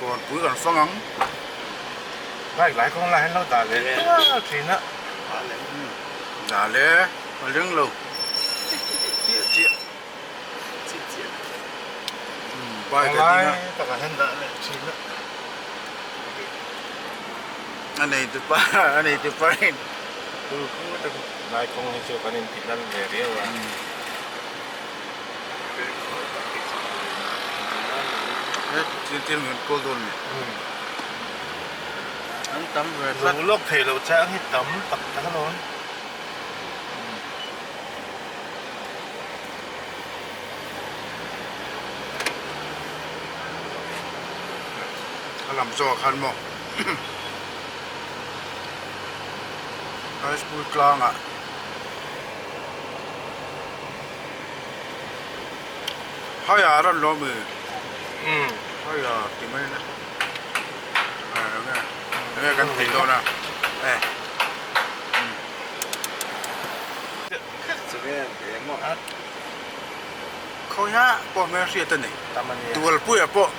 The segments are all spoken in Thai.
còn cuối còn phong ống lại con lại nó đã lấy thì nó đã lẽ mà lưng lâu chia chia bài cái lại gì tất cả hiện đã lấy thì nó anh này từ ba cứ lại con chưa có nên thịt ăn về đấy mà tiền người cô đồn anh tắm về lúc lúc thì lúc sáng thì tắm tập đó luôn làm cho khăn mỏ cái bụi clang à hai à đó lo mì hai à thì mấy nè nghe cái thịt đâu nè này khâu nhá bỏ mẹ xịt tên này tuột bụi à bỏ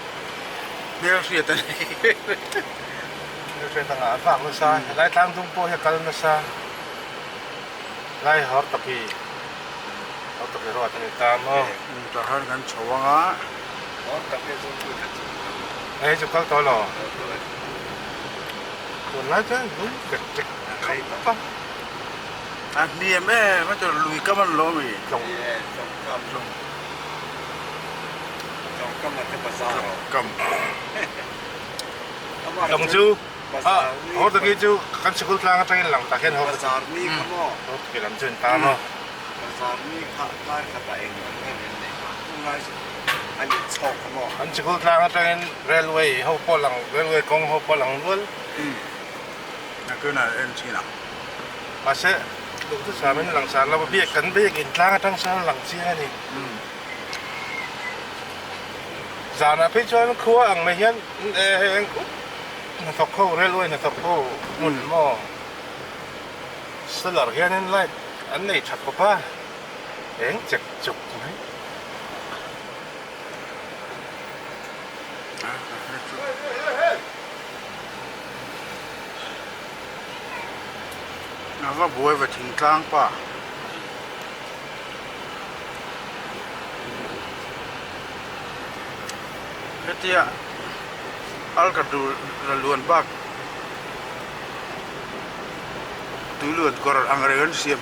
mẹ xịt tên này nó sẽ tăng áp phẳng nó sai lại tăng tung po hay cái nó sai lại hót tập gì rồi thì ta mà ta hơn gần chầu á ấy chụp các tôi lò tuần lại chứ đúng kịch không anh đi em ấy mà cho lùi cáiมันlo mì trồng cầm trồng chú họ tự nhiên chú căn sức lang ở trên làng ta khen họ tự làm chuyện ta mà anh sức lang ở trên railway họ bỏ làng railway công họ bỏ làng luôn cái này em chỉ nào mà sẽ đúng thứ sáu mình làng sáng là biết cắn biết in lang ở trong sáng làng chia này giờ là phía trên khua ăn mấy hiện nó thọc khâu railway nó thọc khâu muốn mòสลัดแค่นั้นไล่อันนี้ชัดกว่าเองจะจุกไหม nó có bùi và thỉnh clang pa cái tia al cả đủ là luôn bạc túi lượt còn ăn rồi ăn xiêm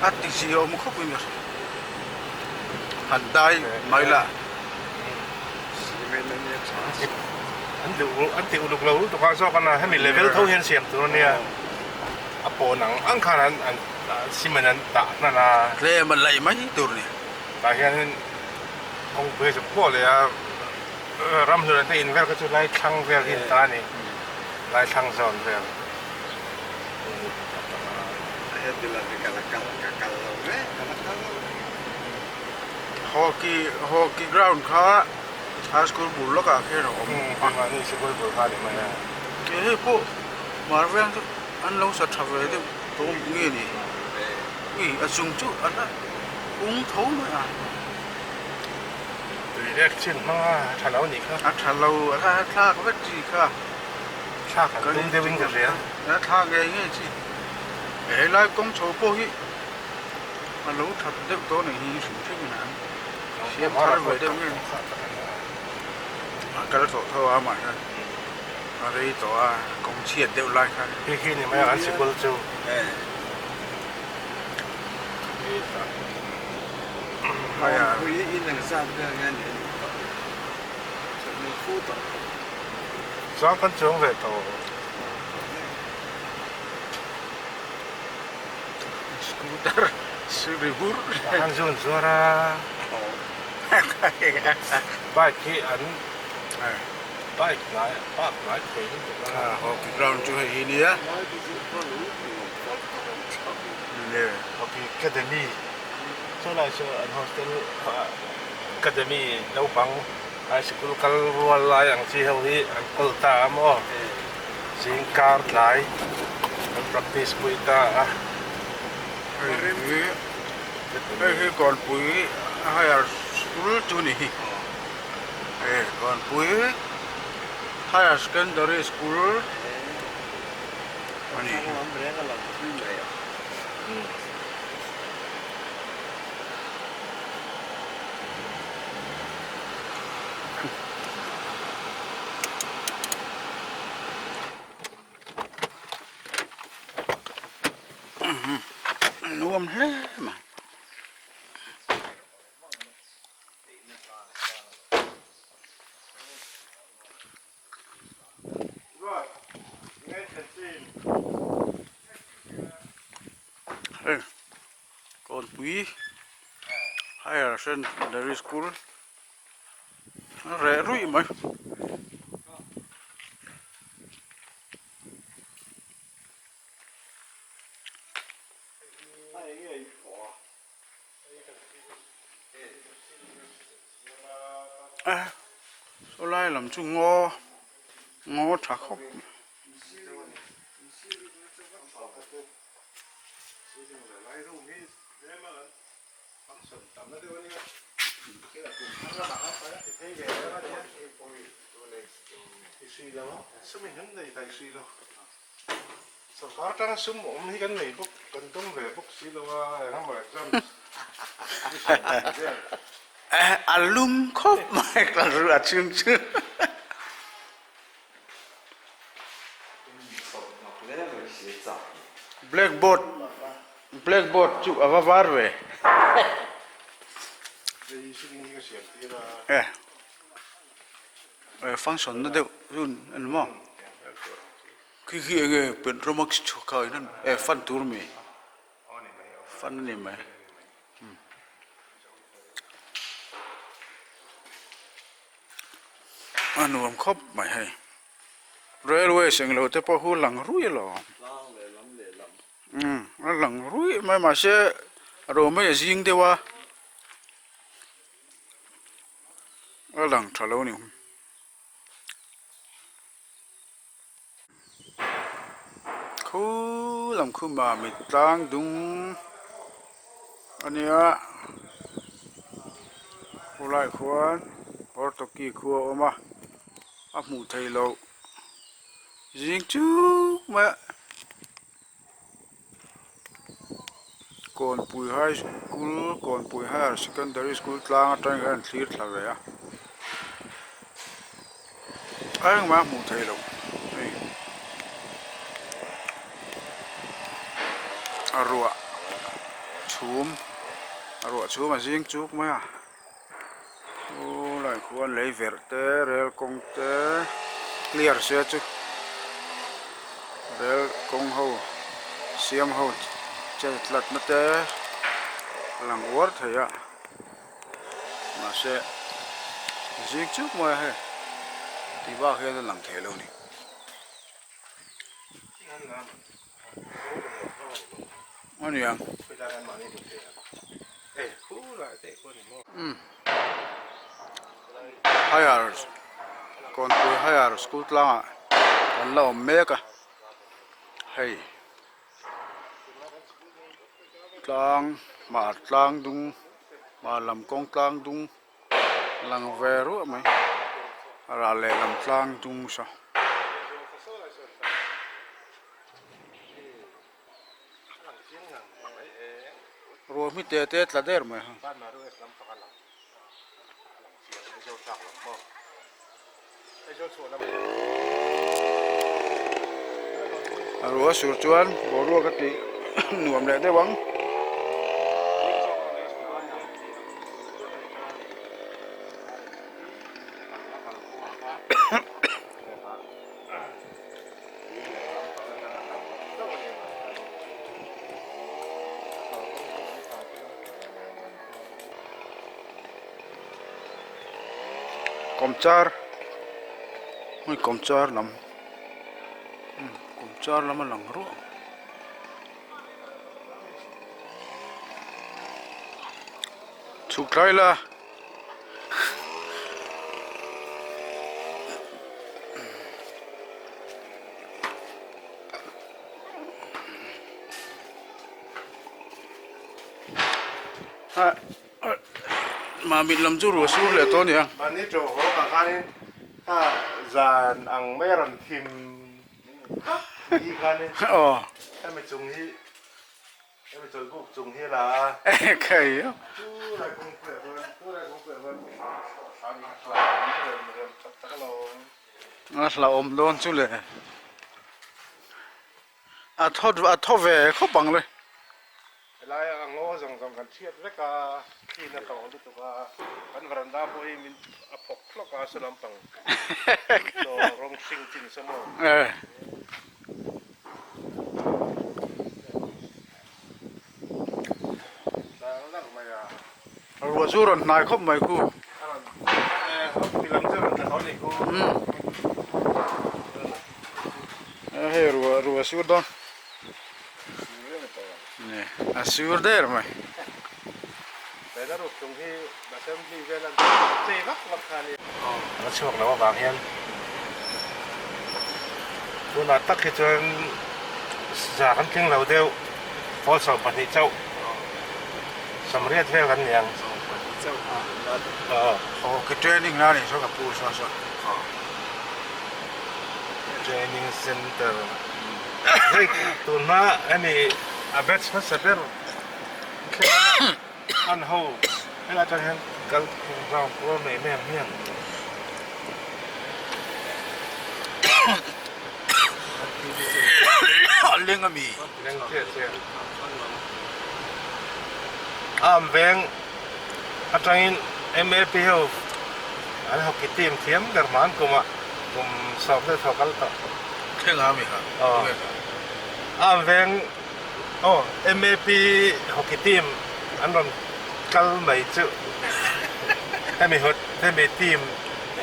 ăn tí xì ông không biết hẳn tay mai là anh tiểu lục lâu tụi con so con làให้มี level เท่าเฮียนเสียมตัวเนี่ยอ่ะปอหนังอังคารอันซิมันอันตะนั่นนะ เลยมันไหลไหมตัวนี้ แต่เฮียนคงเพื่อจะพูดเลยอ่ะรำสุดที่อินเวลก็จะไล่ช่างเวลอินตานี่ไล่ช่างโซนเวล hockey ground เขาฮาสคูลบุลล็อกอะแค่หรอ ประมาณนี้สิบกว่าพาดีไหมนะ เฮ้ยพวกมาเรื่องอันเราสัตว์ทำอะไรที่ตรงนี้นี่อันสูงจุอันนั้นอุ้งท้องเลยอ่ะ เรียกชื่อมาถ้าเราหนีครับ อันถ้าเราถ้าเขาไม่จีค่ะ ชากันตุ้มเดวิงกับเรียน แล้วถ้าไงเงี้ยจีเฮ้ยไล่กงโชว์พวกนี้มันรู้ทัดเด็กตัวหนึ่งหิ้งสูงที่ไหนเสียบทัดไว้เด็กเนี่ยก็จะโทรเอาใหม่นะอะไรตัวกงเชียดเดี๋ยวไล่ค่ะ พี่ขี้นี่ไม่อันสิบกว่าจูไม่อ่ะสองคนจงเลยโต skuter seribu อันจุนสุราบายขี้อันบายไหนปากไหนเคย hockey ground juga ini ya ini โอเคแคดมี่ช่วงไหนช่วงอันโฮสเทลแคดมี่เราบังไอสกุลกัลวัวลายอย่างที่เขาที่อันกุลตามอ๋อสิงการ์ลายอัน practice ปุยตาก่อนปุ๋ยให้สูลจุนี่ก่อนปุ๋ย higher secondary school อันนี้ มันไม่ได้ก็เราขึ้นเลยอ่ะ รวมแท้มา Right. You can see. เฮ้ยก่อนปุ๋ย higher secondary school อะไรรุ่ยไหม à số lai làm chú ngô ngô thả khóc Có trắng súng ổn thì cái này bốc cần tông về bốc xí đâu không phải trăm alum khóc mày là rửa chương chương blackboard chụp ở var về function nó đều run anh mong khi cái bên romax chụp cái nên fan tour mi fan này mày anh nuông khóc mày hay railway sinh lâu tới bao hu lăng rui lo nó lăng rui mà sẽ rồi mấy riêng đấy wa nó lăng thà lâu nè khu làm khu mà mình đang đúng anh nhá khu lại khoan Portoki khu oma áp mù thầy lâu riêng chú mà còn bùi high school còn bùi higher secondary school lang trang gan clear là vậy à anh mà mù thầy lâu arua chum mà riêng chú mà ô lại khoan lấy vẹt té rel công té clear xe chứ rel công hậu xiêm hậu chơi lật mất té lằng uất thầy ạ mà sẽ riêng chú mà hay thì bao khi nó lằng thề luôn đi anh nhỉ higher còn tôi higher school lang còn là mega hay lang mà lang dung mà làm công lang dung lang về rồi mày là lệ làm lang dung sao rồi mi tê tê là đẹp mày ha rồi sửa chuan bỏ rồi cái tí nuông lại đấy băng komchar lắm lằng ru chụp lại là mà mình làm chú rùa xuống lại to nhỉ mà nít rồi họ cả cái ถ้าจานอังไม่รันทิมอีกคันนี้ อ๋อ ให้ไปจุงที่ให้ไปจนกุกจุงที่ละ เอ้เคยอ่ะ ตู้ไรคงเปลือกมันตู้ไรคงเปลือกมันอันนี้หลังเริ่มตะกลง งั้นเราอมโดนจุเลยทอดเวเขาบังเลย ลายอังโง่ส่งกำกันเชียดเล็กาที่นักต่อดูตัวกันวรันดาพอยมินอพกคลอกอาสลัมปังตัวรองชิงจินสมอง เออ นั่งมาอ่ะ รัวจูรนนายคบไม่กู เขาพิลังเจอแต่เขาเนี่ยกู เฮ้ยรัวจูรดอนนี่จูรเดอร์ไหม แต่ถ้ารูปตรงที่มาเซมที่เวลันเจ๊นักราคาเนี่ยแล้วช่วงนั้นว่าบางเฮียนดูน่าตักให้จนจากกันเก่งเราเดียวพอสอบปฏิเจ้าสำเร็จเท่ากันอย่างโอ้คือเทรนนิ่งนะนี่ชอบกับปูชอบ training center เฮ้ยตัวน่าอันนี้อาเบสมาเสร็จอันหูเวลาจะเห็นกันเราโปรเมย์เมียงเลี้ยงก็มี เลี้ยงเทียเทียเวงอาจารย์MLPO อันเขาคิดทีมเทียมเดอร์มันกุมสอบได้เท่ากันต่อ เครื่องอามีครับ เวงโอ้ MLP เขาคิดทีมอันนั้นกัลไม่จุให้มีทีม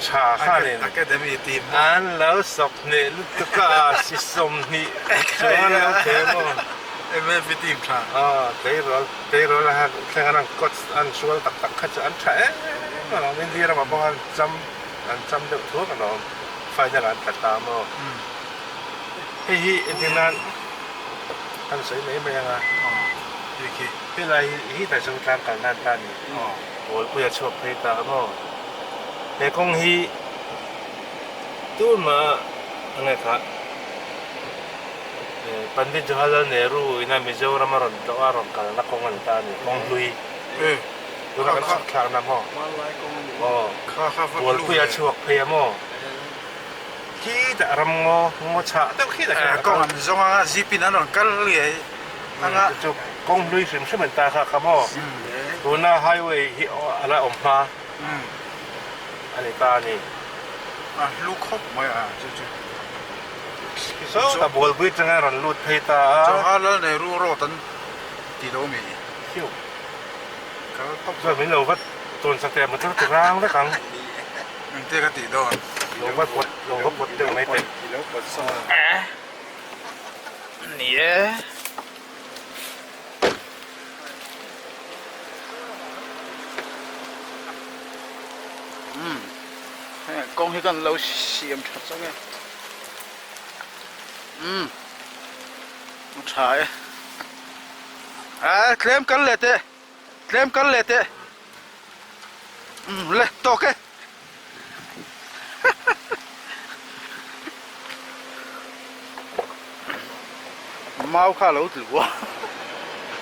ชาข้าเลย อะแกเดมีทีม อันแล้วสอบเนี่ยลูกก็สิสมนี่ชวนแล้วเทม ไม่ฟิทีมครั เตยรอแล้วฮะแค่นั้นก็อันชวนตักขจันแฉเราไม่ดีเราบอกว่าจำเดือดทั่วกันเราไฟจะรันตัดตามอ่ะเฮ้ยอินเดียนั้นอันสวยไม่ยังไง โอเค ที่ไรที่แต่สุดท้ายกันนั่นตานี่โอ้ยกูจะชอบเพลงตามอ่ะแต่คงฮีตู้มาอะไรครับPandit Jawaharlal Nehru ina Mizoram ron doaron kala na kongan tani kong lui เออ do na kan klang na mo ข้า wal ku ya chuak phe mo ki da ram ngo cha ta ki da ก็มันจงอ่ะจีพีนั่นนกันเลยนั่นอ่ะ chu kong lui sim sim ta kha ka mo do na highway hi ala om ma อืม ani ta ni อ่ะลูกครบไหมอ่ะจู่ so ta bol bui changa ron lut phe ta จะหาแล้วในรู้รอตันตีโดมี hiu ก็ต้อง so min lo wat ton sa te ma tu tu rang da kang มันเตะกันตีโดน lo wat pot de mai te นี่เอ้กองให้กันเราเสียมชัดจังไงมันถ่ายเคลมกันเลยเต้เคลมกันเลยเต้เลยโตแค่เมาข้าเราถือว่า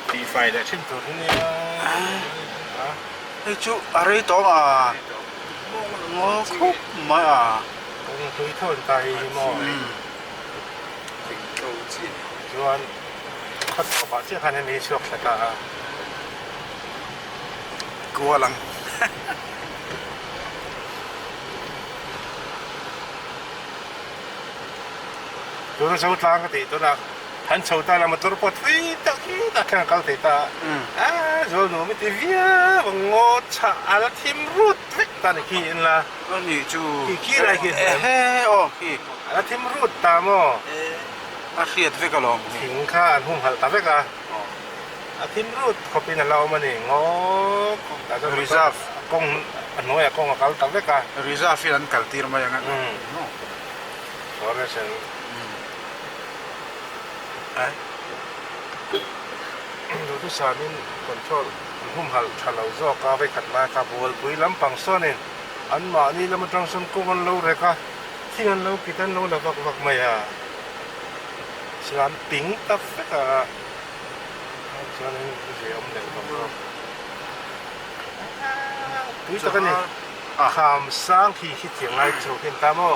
ตีไฟเลย chim tu ni ไอ้chúอะไรตัวอ่ะงอคุบมาอ่ะ cũng thấy thôi tay mò chuan khát vào bảo chiếc khăn này chuộc là cả กลัวหลัง tôi nó sâu lang cái thì tôi là hắn sâu ta là một tôi bớt phi ta khen cao thì ta rồi nó mới thì vía bằng ngô chả là thêm rút vết ta này kia là นั่นนี่จู ขี้อะไรขี้ เฮ้โอ้ขี้ là thêm rút ta mò มาเครียดฟิกกะลอง thỉnh kha ăn hung hal ta vết à thêm rút có pin là lâu mà này ngô ta cho Reserve công anh nói là công là cao ta vết à รีซ่าฟิลันกัลตีร์มาอย่างนั้น đó là sẽ ไอ้ ดูทุกสามินคนชอบหุ่มหัลชาลาวซอกาไปขัดมาคาบัวปุยลำปังซ้อนเอง อันมานี่แล้วมันต้องสมกุกันเราเลยค่ะที่งั้นเราคิดกันเราแล้วก็ไม่สารปิ้งตับก็สารนี้เสียมันเด็กก็ปุ้ยตะกันนี่คำสร้างที่คิดอย่างไรโชว์เห็นตามอ่ะ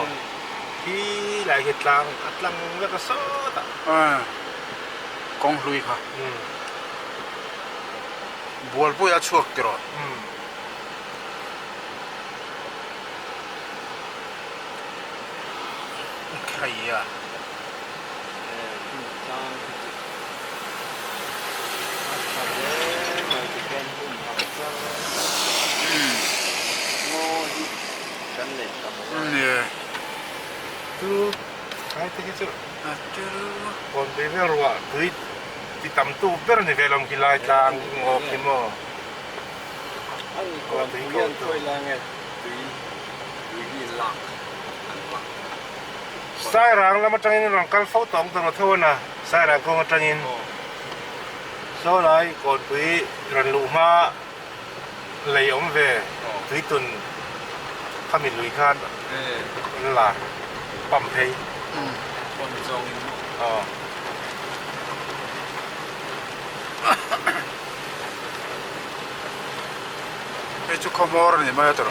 ที่หลายเหตุการณ์อัดลังแล้วก็สดอ่ะกองลุยค่ะบัวปุยอาชวกติรอใครอ่ะเนี่ยคือใครที่คิดคนเดียวรู้ว่าคือที่ทำตู้เป็นนี่เวลาคิดลายจางงอกที่มั้งก็ถึงเรื่องช่วยแรงไงตุยหลักสายรางแล้วมันจะยินรังกันเฝ้าตองตลอดทั้งวันนะสายรางก็มันจะยินโซ่ไหนก่อนตุยรันลูมาเลยอมเวตุยตุนถ้ามีลุยคานนั่นล่ะปั๊มเทยคนจงอ๋อไอ้ชุกขมอร์นี่มาตัว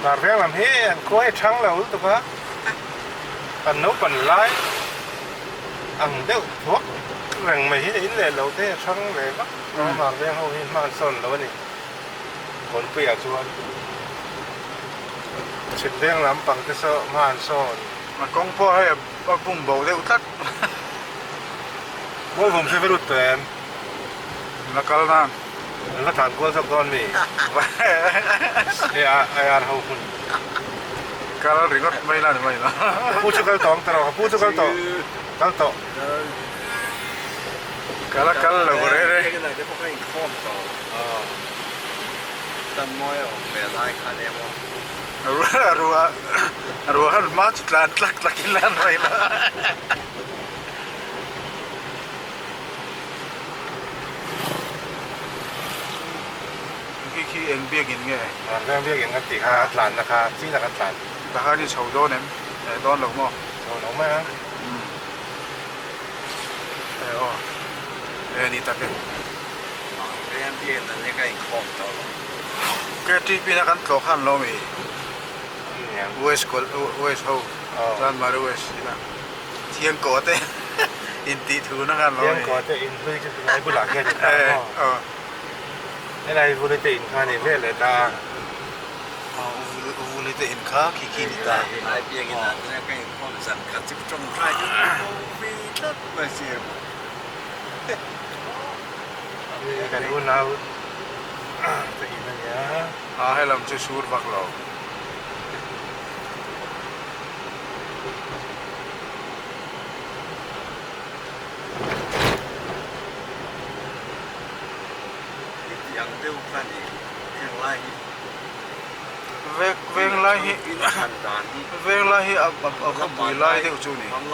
แต่เรื่องลำเฮียนก็ให้ทั้งเราตัวก็อันนู้นปันไล่อันเดียวพวกแรงไม่เห็นอินเลยเราเท่ทั้งเลยก็มาเรื่องเขาเห็นมาสนแล้วนี่คนเปียกชวนชิดเรื่องลำปังก็เสมาสนมันกองพ่อให้ปุ่มเบาเร็วทักว่าผมใช้ไม่รู้แต่แล้วก็นั่นแล้วถามกูสักตอนมีไอ้อาร์เขาคุณการเรื่องไม่น่าไม่นะพูดชุกกันต่อตลอดพูดชุกกันต่อกันต่อการเราก็เรื่อยๆก็เลยจะพวกให้ข้อมต่อตั้งมวยออกแบบลายคาเนมรัวมาจุดลานลักกินลานอะไรนะขี้เอ็นเบี้ยกินไงเรื่องเบี้ยกินกันตีค่าหลานนะคะที่นักหลานราคาที่เฉาโดนเนี่ยโดนหลงมั้งเฉาหลงไหมฮะนี่ตะเกียบเรียนเบี้ยนั่นยังไงข้อมต่อแกที่พี่นักการตกขันเรามีเวสกอลเวสโฮร้านมาเวสนี่นะเที่ยงก่อเต้อินตีถูนักการเราเที่ยงก่อเต้อินคือจะไงบุหลักแค่จะตายอะไรบุหรี่ตินข้านี่เพื่อเลยตาบุหรี่ตินข้าขี้นี่ตาไอเบี้ยกินนั่นยังไงข้อมสั่งขัดจิบจงใครอยู่ฟีนัดไม่เสียกันดูน้าจะอินอะไรให้เราจะชูดบักเรายังเดียวกันอีกเรื่องไรเวงไล่เวงไล่เอาขบุยไล่เดียวจูนี่มันไ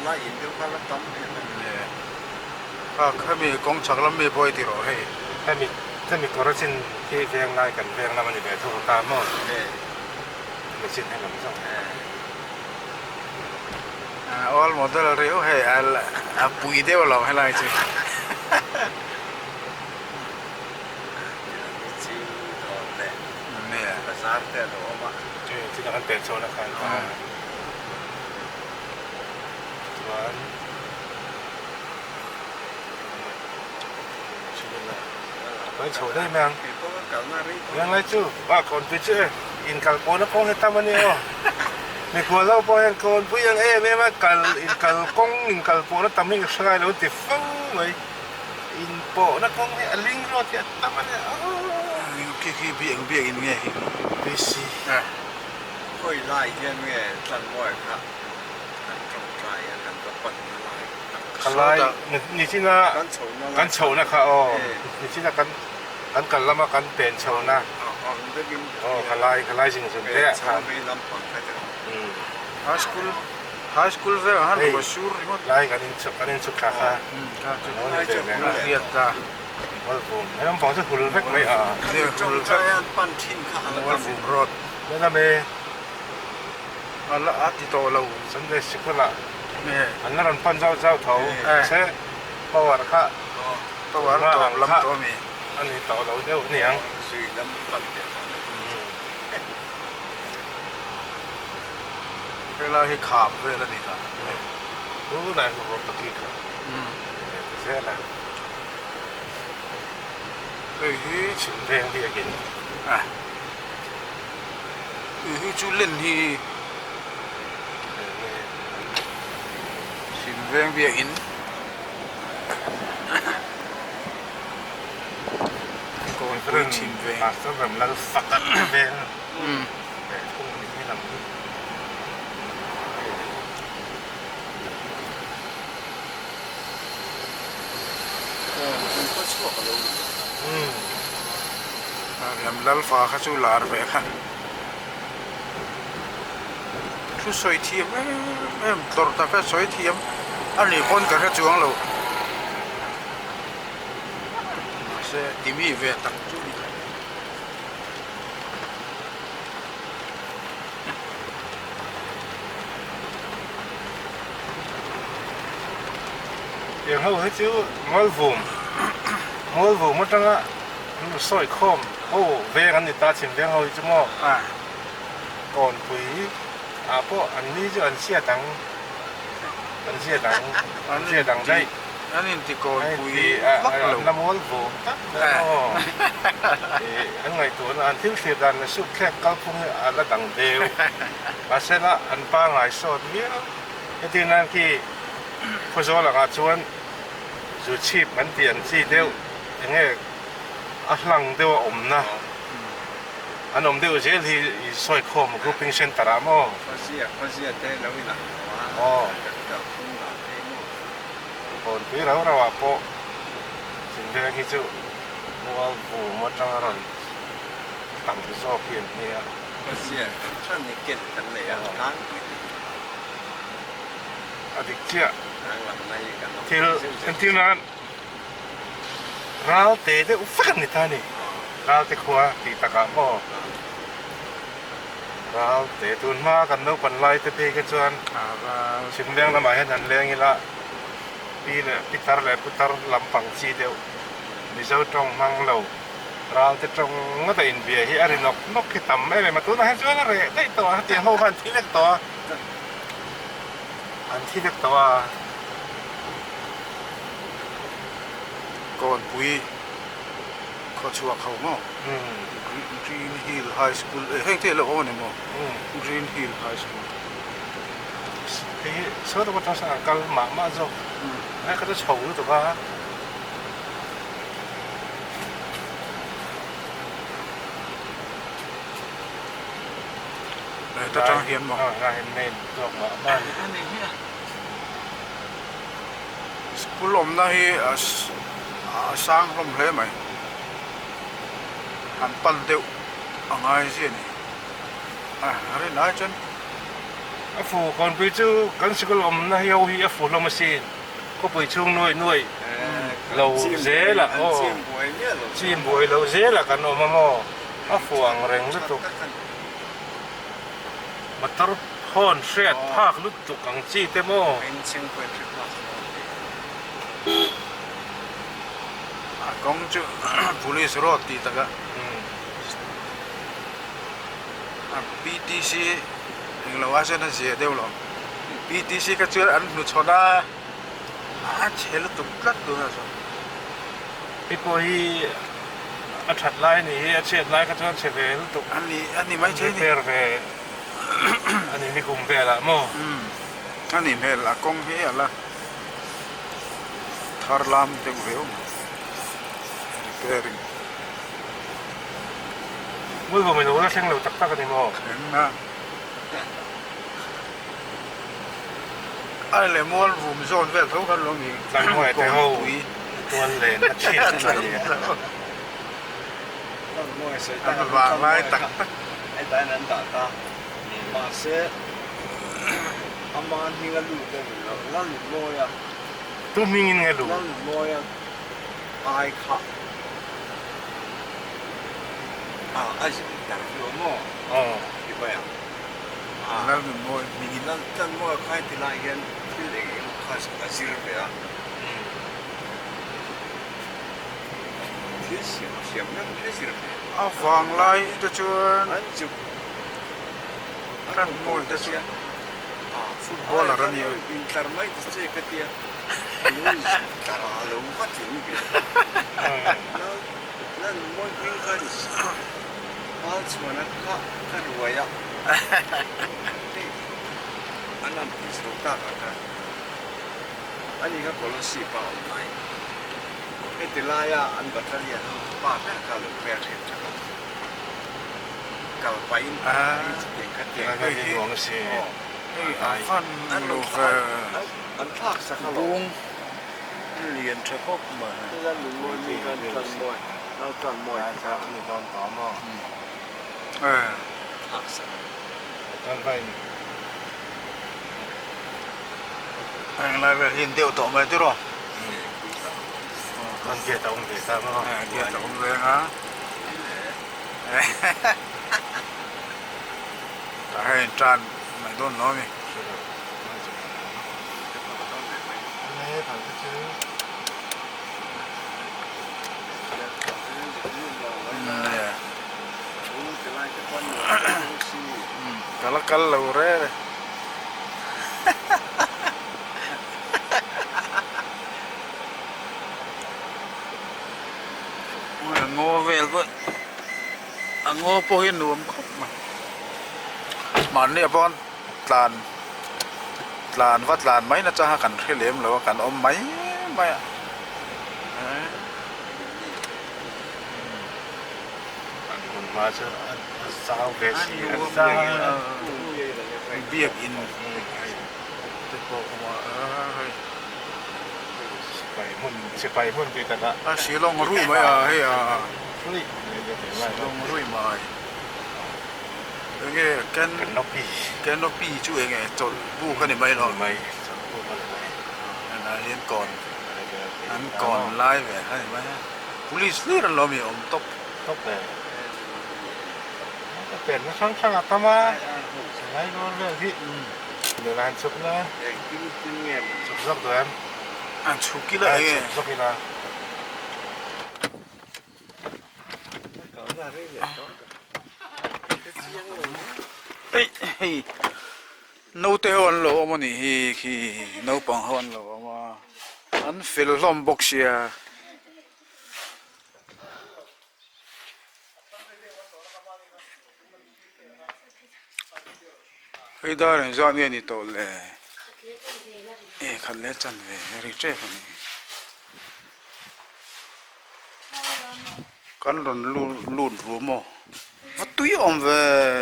ล่อินเดียวกันแล้วตั้มเนี่ยถ้ามีกองฉักแล้วมีพอยติรอให้ถ้ามีกระสินที่เวงไล่กันเวงแล้วมันจะเป็นทุกตามหมดไม่สิ้นให้เราไม่ต้องall model เรียวให้ปุยเดียวเราให้ไล่จีเนี่ยภาษาแต่ละว่าที่นักเตะโซนอาคารวันไม่โชว์ได้ไหมยังไงจูว่าคนไปเชื่ออินคัลโปนะคงให้ทำมันเนี่ยไม่ควรเล่าพอยังคนผู้ยังไม่มากัลอินคัลกงอินคัลโปนะทำนี่ก็ใช่แล้วติดฟังเลยอินโปนะคงให้ลิงรถจะทำมันเนี่ยขี้เบี้ยกินไงไม่สิค่อยไล่ยังไงทันบ่อยครับทันตรงใจทันก็ปั่นไล่นี่ที่น่ะกันโฉนะครับอ๋อนี่ที่น่ะกันละมากันเป็นโฉนะอ๋อขลายสิ่งสุดเด็ดครับhigh school เรื่องฮันก็ชูร์ไล่กันสุขค่ะครับเรียนตา Wal Vum em phong se hul vek mai a เนี่ย 中 คือ 在半天看了 วัดบุมรอด ne na me อันละอาทิตย์โตเรา san de sikula เนี่ย an na ran pan zau zau tho se power kha ตัววันตัวลำตัวมี an ni to lo deu niang 水能半点 เวลาให้ขาบเวลานี่ครับ ru na ro ta ki ka se na เฮ้ย chin veng bi again อ่ะเฮ้ยจูเล่นที่สินเวงเบียหินโกน เรื่อง ชินเวง มาสำหรับเราสักกันเอง อืม แต่พวกนี้ไม่ทำ 很不错了 อืม ยามลัลฟ้าข้าสู้ลาร์เบกันคือสวยเทียมตัวตาแค่สวยเทียมอันนี้คนกับแค่จวงเราเสติมีเวตักจุด อย่างเขาให้จิ้วมอลvùngมันจังอ่ะมันสวยคมโอ้เวกันนี่ตาชิมเวงเขาจะมอ อ่า ก่อนปุ๋ยพวกอันนี้จะอันเสียดังได้ อันนี้ที่โกน ไอ้ ปุย ที่ ลักเรา น้ำมอลvùng อันไงตัวอันที่เสียดังสุดแค่ก้าวพุ่งอันละดังเดียวอาเสร็จละอันป้าไงสดเนี้ยไอ้ที่นั่นที่พอโซล่ะก็ชวนจูชีพมันเปลี่ยนสีเดียวอย่างเงี้ยอันหลังเดียวอมนะอันอมเดียวเจที่สวยคมกูพิงเซนตรามอ发现在楼里了哦叫空了黑幕 คนพี่เราว่าพอสิ่งที่คิดจู่ว่ากูมาจังอะไรตั้งที่ชอบเปลี่ยนเนี่ย 发现趁你给很累啊难 อดีตเจ้า 难了那一个 ที่นั้นเราเตะได้อุฟังนี่ท่านี่เราเตะขวาตีตะกะบ่เราเตะตุนมากันนู้ปันไล่เตะกันจวนชิมเลี้ยงละหมาให้นันเลี้ยงอีละปีเนี่ยพิตรเลยพิตรลำฝังชีเดียวมีเจ้าจงมังเหลาเราจะจงก็แต่อินเบียที่อะไรนกที่ต่ำไม่เลยมาตัวนั้นให้จวนอะไรได้ตัวเตียงหัวพันที่เล็กตัวอันที่เล็กตัว ก่อนปุยเขาชัวเขาหม้อ Green Hill High School เฮ้ยที่เราโอ้เนี่ยหม้อ Green Hill High School ที่เชื่อว่าต้องสั่งกันหมาจ้ะไอ้ก็จะโฉวตัวว่า แต่จังเฮียนหม้อง านเมนตัวหมาบ้าน อันนี้เนี่ย สกุลอมนะฮีสร้างลมเพลไหมหันปันเดียวอะไรสินี่อะไรน่าจัน ฟูก่อนไปจูกันสกุลอมนะเฮียวฮีฟูลมาซีนก็ไปช่วงหน่วยเราเจ๊ละโอ้จีนบวยเราเจ๊ละกันออกมาโม่ฟูอังเร่งลุตุกมาตรพอนเสียดภาคลุตุกอังจีเตโม่ กองจู police รถตีตะกะ PTC เราว่าจะน่าเสียเดียวหรอ PTC ก็เจออันหนูชนะเชลตุกลัดตัวนะสิ พี่ปุยอัดไลน์นี่อัดเสียดไลน์ก็จะเสียเวลุตุก อันนี้ไม่ใช่ เพ นี่ ลเวอันนี้มีกลุ่มเพลละโม่ อันนี้เพลละกองเฮียละทาร์ลามเต็มเวล repairing มือผมไม่รู้ว่าเส้นเราตักกันนี่โม่ แข็งนะอะไรเลยมัวผมโซนเวลเขากันลงอีก ตั้งหัวแต่เขาตัวเลนเชียดอะไรอย่างเงี้ย อันนั้นวางไว้ตัก ไอ้ตานั้น打มาเสียอามาที่ก็รู้ได้แล้วนั่นรู้呀 ตู้มีเงินไงลูก นั่นรู้呀ไอ้ข้า啊，是打球么？ อ๋อ 对不呀？ แล้ว 啊， มีมวย 你那么快的那一个，这个开始开始了呀？挺小，小那个开始了。 เอาฟังไล่จะชวน 俺就， ท่านมวยจะชวน 啊， ฟุตบอลอะไรนี่ internet 这个的，有打了我挺的。 那我应该是，我说那看我呀，俺那不是大个的，俺那个可能细胞来，那得拉呀，俺把它呀，把那个路边儿的，搞白一点个 เดี๋ยว 点 ก็ที่หลวงสิ 哦， เฮ้ยอาฟัน 俺 โล 路 เฟ 俺拍啥个 บุ 路？ งเรียนเฉพาะมา 现在路我那个转弯，然后转 มา 弯， จากนี่ตอนต่อหม้อ เออ 拍啥？ ตอนไป อะไรแบบเห็นเดียวต่อมาจ้ะหรอ ตอนเกียร์ตรงเกียร์ตามหม้อ เดี๋ยวต่อมาฮะแต่ให้จานไม่โดนน้อยมี นี่ทางที่ชื่อ เนี่ย 我本来就关我东西。 กันละกันเราเร่เลยโง่เวลก็โง่พอเห็นหนุ่มครบมันเนี่ยปอนลานวัดลานไหมนะจ๊ะกันเลี้ยมหรือว่ากันอมไหมไม่อะ คนมาเชื่อสาวเวสี สร้างเบียกอินจะบอกว่า ไปมุ่นจะไปมุ่นไปกันละ สีลงรุ่ยไหมให้ นี่จะเห็นว่า ลงรุ่ยไหมเงี้ยแกน เป็นนกปี แกนปีช่วยไงจนบูกันนี่ไม่หรอก ไม่จะพูดอะไร นะเรียนก่อนอันก่อนไล่แบบให้ไหม police เรื่องเรามีอมตบ ต้องแต่จะเป็นช่างช่างอัตมาอะไรก็เรื่องที่เดี๋ยวร้านชุบนะ 哎，今年 ชุบสักตัวเอง อันชุกกี่เลยไง ชุบกี่นะ 搞那这个， เฮ้ยเฮ้ยนู้เตวันโลมันนี่คือนู้ปังวันโลมาอันฟิลลอมบ็อกเชียเฮ้ยดารินจานเนี่ยนี่โตเลยขันเล็ดจันเว้ยริเจ้คนนี้กันโดนลูดรูมอวัดตุยอมเว้ย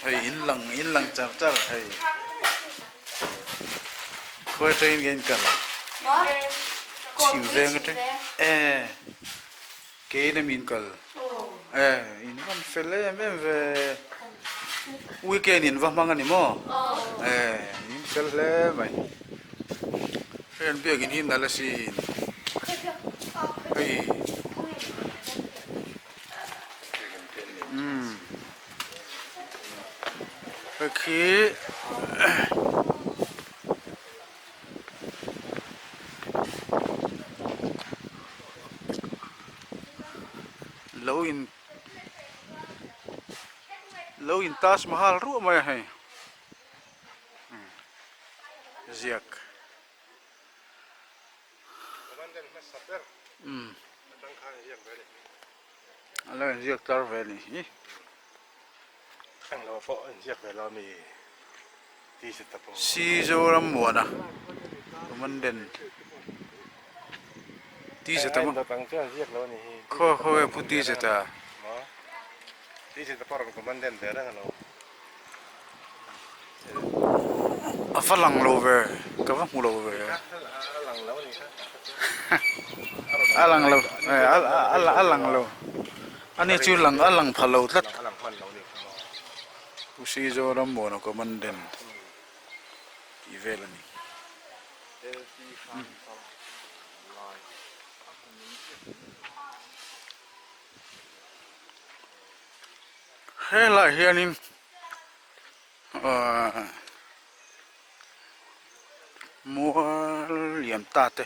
เฮ้ยอินหลังจับจับเฮ้ยเคยเจอเงินกันหรอชิวเรื่องกันเกย์เนี่ยมินกันอินวันเฟลเล่แม่เววีเกนินว่ามังกันนี่มั้งอินเฟลเล่ไหมเรียนเปียกินหินนั่นละสิเฮ้ยโอเคلو إن تاج محل رو ما هي زيك มันเดินมาสับเดินตั้งค่าเยี่ยมไปเลย الله زيك تعرف يعني ข้างเราเพาะเยี่ยมไปเรามีที่สิตะปง سيزورم وانا ومندن تيزة ما ตั้งเครื่องเยี่ยมแล้วนี่ خو بوتيزةที่สิตะปงกับมันเดินแต่เรื่องเรา أفلان لوفر كم لوفر หลังแล้วนี่ครับ ألان لو ألان لو أنا تقول ألان فلو تلت หลังมันเรานี่ وسيزورم وانا كمندن يفعلني 这地方来。lại hiện in mua liềm ta tê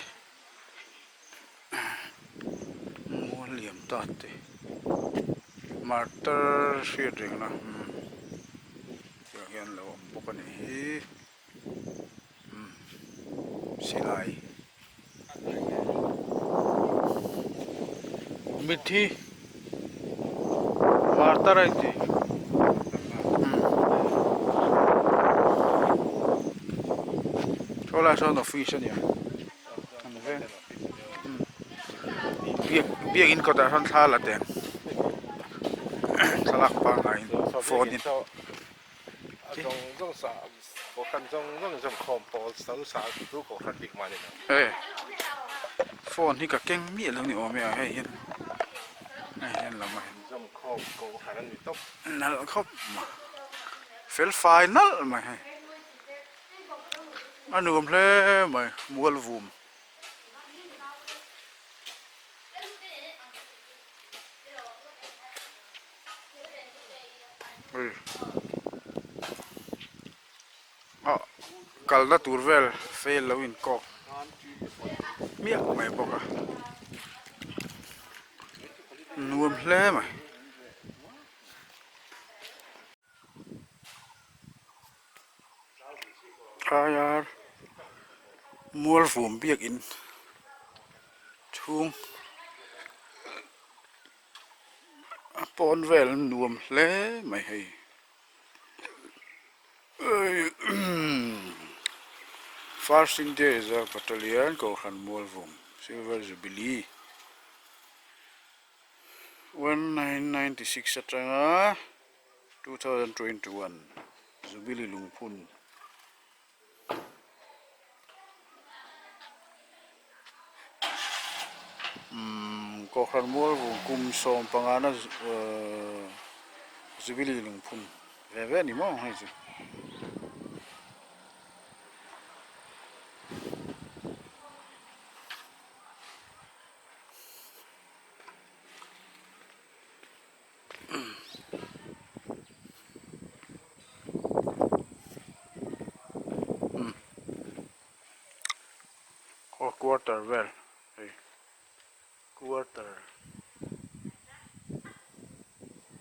mua liềm ta tê master xuyên rừng na hiện lâu bộ cái này xí lại mithi मारता रहती थोड़ा सा तो फिश है यार biếc in có thể hơn xa là tiền thà lạc bằng này phone in trong xã có căn trong compo sáu xã都có phần big mà này ê phone thì cả kênh miệng luôn nhiều mẹ hay hiện này hiện là mày trong compo khả năng bị tốc nãy khóc mà fail file nãy mày hay anh nuông thế mày mua vùm kalda turvel fail lawin ko miak mai boka nuam hle mai ayar mual vum biak in chung pon vel nuam hle mai hei First India is a battalion called Hanmolvum, Silver Jubilee. 1996 at 2021, Jubilee Lungpun. Called Hanmolvum, Kum Som Pangana Jubilee Lungpun. Very ni mo hay chứ. Quarter well, hey. Quarter.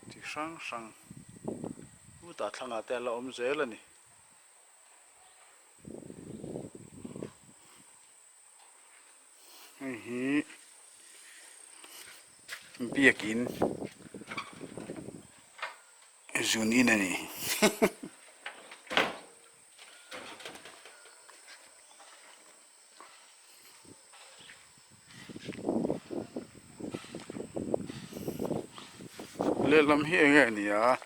Thì sang sang, u ta thằng à tên là dễ là nè. Hi, bia kín, zoom in nè. Lên làm hiên nghe nè à.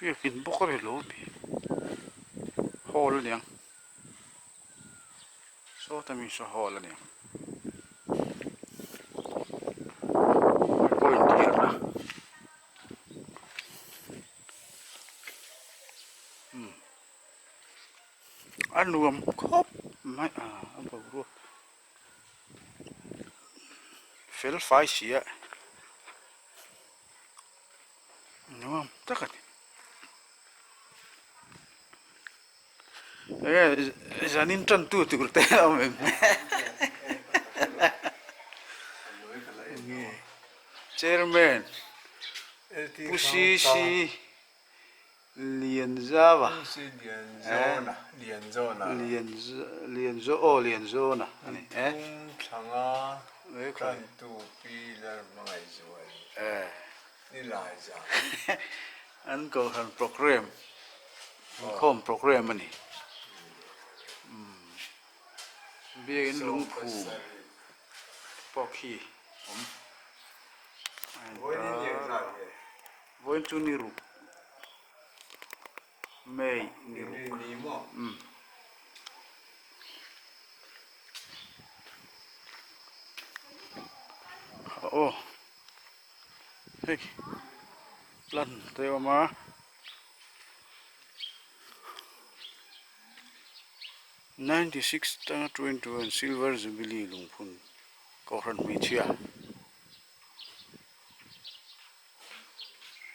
Bia kín bốc cái lỗ bì, hole nè. Số ta mình số hole nè. Point here na. Anh nuông khóc mai à anh bảo ruột. Fail phải xía. Đúng không? Chắc là Janin chân tu tu te mình. Chairman Pushi liền ra vào liền zona liền zona thằng á cái tu pi là mấy rồi đi lại ra anh có hàng program không program này bây giờ lung phù bọc khi với chú ni rục mày ni rục oh hey lần theo mà '96 21 Silver Jubilee Lungpun Koran Mechia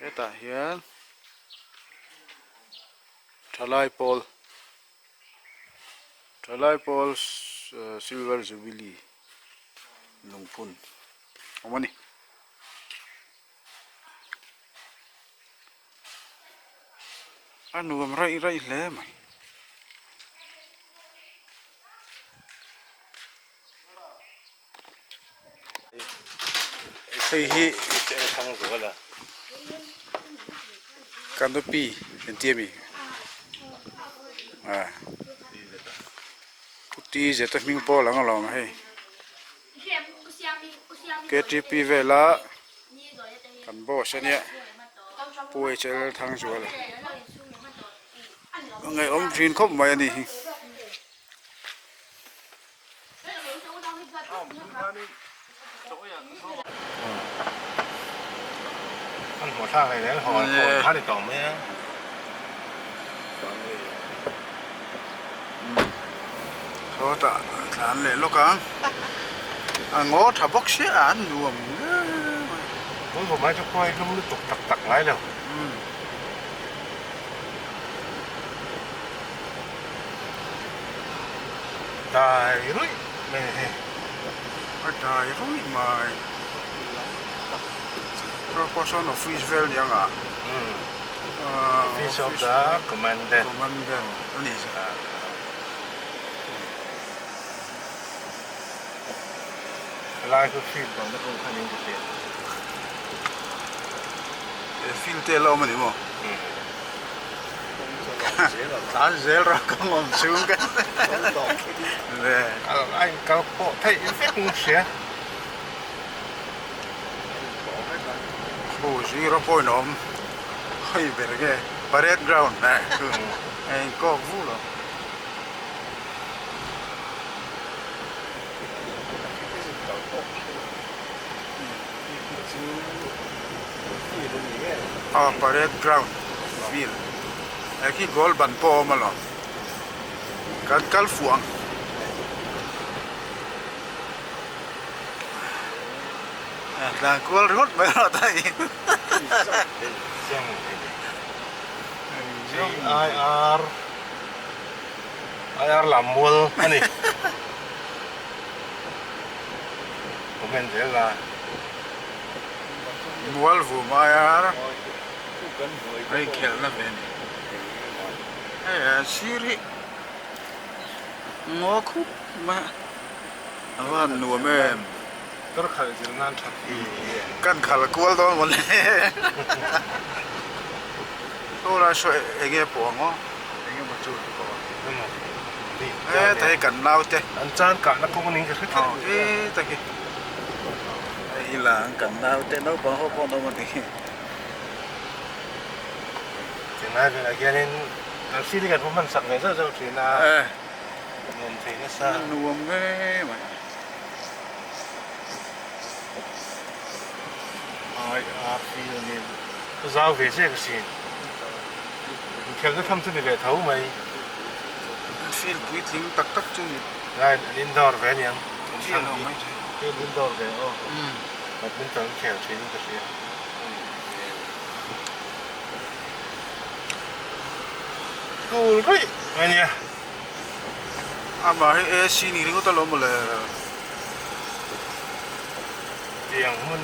Eta hian Thalai Paul Silver Jubilee Lungpun omani anu am rai le mai hi thang rồi là canopy entiemi puti zeta ming po lang along hai KTP vela kan bo sania pui chel thang chual ngai om thin khop mai ani ăn một thang này đấy họ hát được tổng mấy thôi ta thán lệ lúc á ngó thả bóc xé án nuông mỗi một máy cho quay nó mới tục tặc tặc lái đâu tài rồi mày trời rồi mà proportion of fish well yang fish of the commandant ini lai cái phim còn nó không khai những cái tiền fil tel om ni mo ta zel ra không om xuống cái anh cao bộ thấy phép không xé oh zero point om hơi về cái parade ground này anh có vu rồi parade ground field khi goal ban po mà lo kan kal fuang là goal rốt mấy lo tay IR làm mua anh này mình sẽ là mual vu maya ai khel na ven siri ngó khúc mà awan nuam em tất cả những nan thật kan khala kual don mon le to la so ege po ngo ege ma chu ko thai kan nau te anh chan cả nó không có những cái khác ta ki ai là kan nau te no ba ho po no ma ti thì nay là cái nên xí đi gần mình sẵn ngày rất rồi thì là mình thấy nó sao nuông cái mà ai feel nên giao về cái gì theo cái thăm trên về thấu mày feel quý tiếng tắc tắc chứ này indoor về nhỉ feel không mấy cái indoor về mà bên trong theo chuyến cái gì cool right anh nhỉ mà cái AC này có tao lo mà là tiếng mình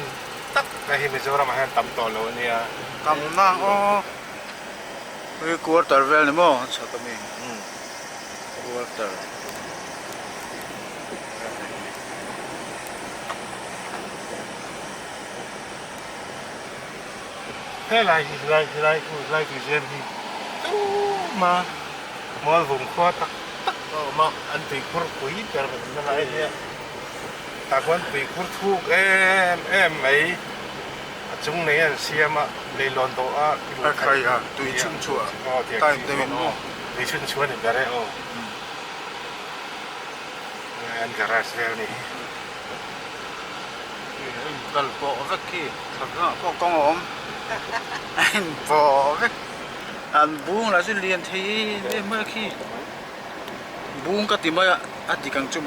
tắc cái hình mình mà hàng tầm to luôn nha tầm nang cái quarter vel này mo sao tao mình quarter thế lại cái gì thì mà mua vùng khoa tắc mà anh bị khur quý cho mình nó lại nha ta quan bị khur thuốc em ấy chúng này anh xem mà lấy lon đồ khai tùy chung chùa tại mình tùy chung chùa này cái đấy anh garage đây này cần bỏ cái kia thật có con ốm anh bỏ cái anh buông là sẽ liền thấy mới khi buông cái tìm mới đi càng chung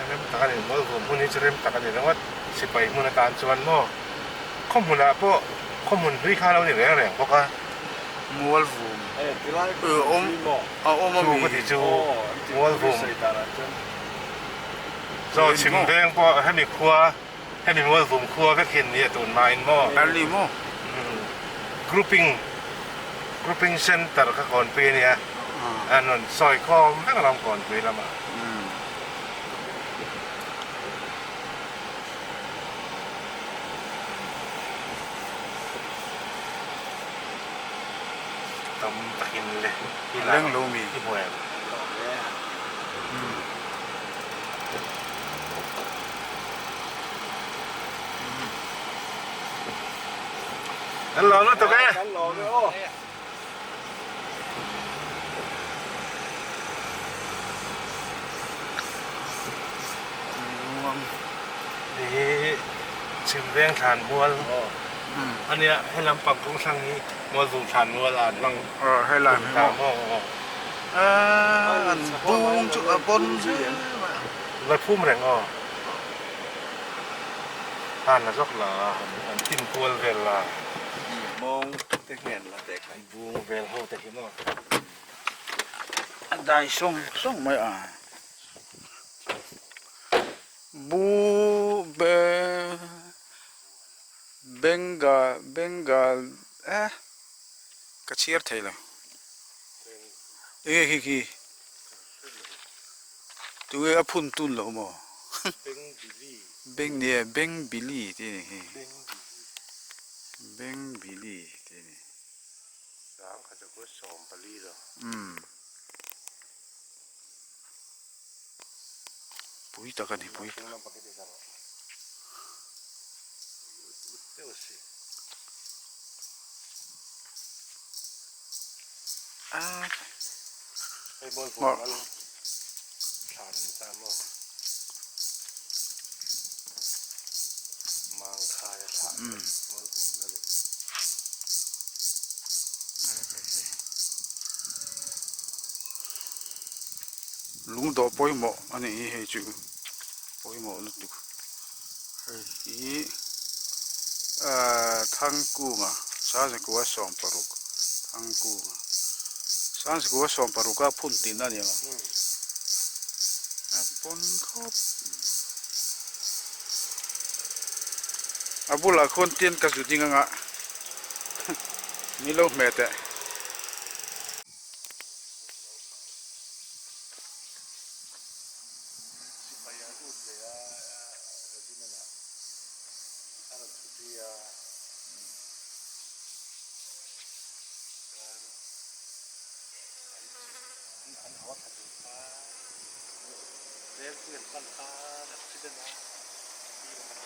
เริ่มตักกันเมื่อผมพวกนี้จะเริ่มตักกันแล้วว่าสิไปมูลการชวนมั่วข้อมูลละพวกข้อมูลวิค่าเราเนี่ยแรงเพราะว่า มัวฟูม ที่ไล่ เอามา ชู มี ก็ติจู มัวผมใส่ตาละจน เราชิมแดงพอให้มีครัวให้มีมัวผมครัวก็เห็นเนี่ยตูนมาอินมั่ว อันนี้มั้ง grouping center ก็ก่อนปีเนี่ยอันนั้นซอยคอมแม่งลำก่อนปีละมาตำตะกินเลย เรื่องรู้มี ที่แหวนนั่นเราเนาะตัวแก กันหลอกเลยโอ้ นี่ชิมแดงทานบัวอันเนี้ยให้ลำปักของช่างนี้บัวสูงทานบัวลานบาง ให้หลาน ตามห้อง อันบุงจุบนซิ เลยพุ่มแรงอ่อทานละสักหลาอันกินกวนเวลาม องจะเห็นละแต่ใคร บูเวลโฮแต่กินเนาะ ได้ส่งไม่บูเบเบงกาลกระเชียร์ไทยละฮีตัวอพุนตุนหรอมั้ง เป็นบิลี่ เบงเนี่ยเบงบิลลี่ที่นี่เบงบิลลี่ที่นี่ สามเขาจะก็สอมปลีหรอ ปุ้ยตะกันนี่ปุ้ย เป็นลำปักที่กันเดี๋ยวสิไอ้บอยผมมันทานตามว่ามังคาจะทานบอยผมนั่นเลย ลุงดอปอยหมออันนี้ให้จูปอยหมอนั่นดูฮีทั้งกูงะสาสกูว่าสองปรุกทั้งกูงะสาสกูว่าสองปรุกก็พุ่นตินนั่นยังพุ่นครับบุละคนเตียนกระสุนจริงงะมีโลกแม่แต่เรียนเพื่อนปันฟ้าแบบที่เดินมาที่มัน